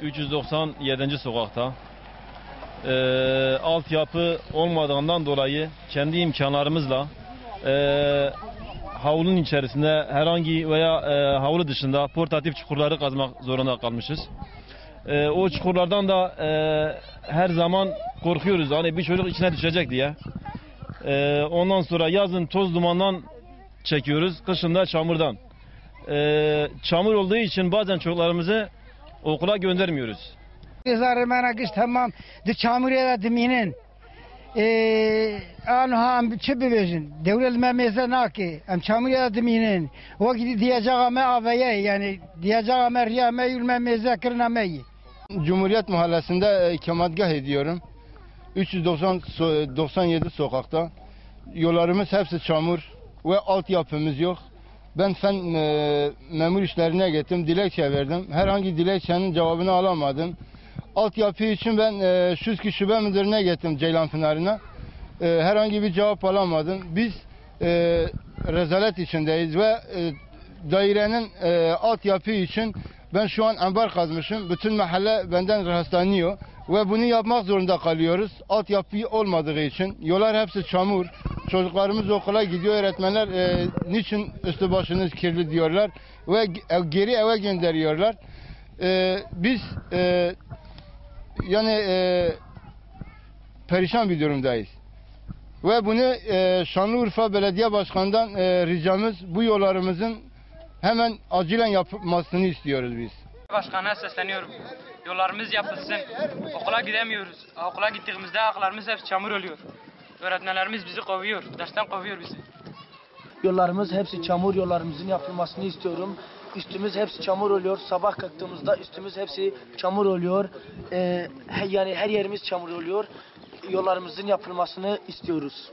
397. sokakta. Altyapı olmadığından dolayı kendi imkanlarımızla havlunun içerisinde herhangi veya havlu dışında portatif çukurları kazmak zorunda kalmışız. O çukurlardan da her zaman korkuyoruz. Hani bir çocuk içine düşecek diye. Ondan sonra yazın toz dumandan çekiyoruz, kışın da çamurdan. Çamur olduğu için bazen çocuklarımızı okula göndermiyoruz. Zarımana kış tamam, de çamur eve diminin. Anham çibilejin. Devlet memese naki. Am çamur eve diminin. O gidi diyeceğime aveye yani diyeceğime riyame yülme mezekirine meyi. Cumhuriyet Mahallesi'nde ikametgah ediyorum. 397 sokakta. Yollarımız hepsi çamur ve altyapımız yok. Ben fen memur işlerine gittim, dilekçe verdim. Herhangi dilekçenin cevabını alamadım. Altyapı için ben Şüskü Şube Müdürlüğü'ne gittim, Ceylanpınar'ına. Herhangi bir cevap alamadım. Biz rezalet içindeyiz ve dairenin altyapı için ben şu an ambar kazmışım. Bütün mahalle benden rahatsızlanıyor ve bunu yapmak zorunda kalıyoruz. Altyapı olmadığı için. Yollar hepsi çamur. Çocuklarımız okula gidiyor, öğretmenler niçin üstü başınız kirli diyorlar ve geri eve gönderiyorlar. Biz yani perişan bir durumdayız. Ve bunu Şanlıurfa Belediye Başkanı'ndan ricamız bu yollarımızın hemen acilen yapılmasını istiyoruz biz. Başkan'a sesleniyorum. Yollarımız yapılsın. Okula gidemiyoruz. Okula gittiğimizde ayaklarımız hep çamur oluyor. Öğretmenlerimiz bizi kovuyor. Dersten kovuyor bizi. Yollarımız hepsi çamur, yollarımızın yapılmasını istiyorum. Üstümüz hepsi çamur oluyor. Sabah kalktığımızda üstümüz hepsi çamur oluyor. Yani her yerimiz çamur oluyor. Yollarımızın yapılmasını istiyoruz.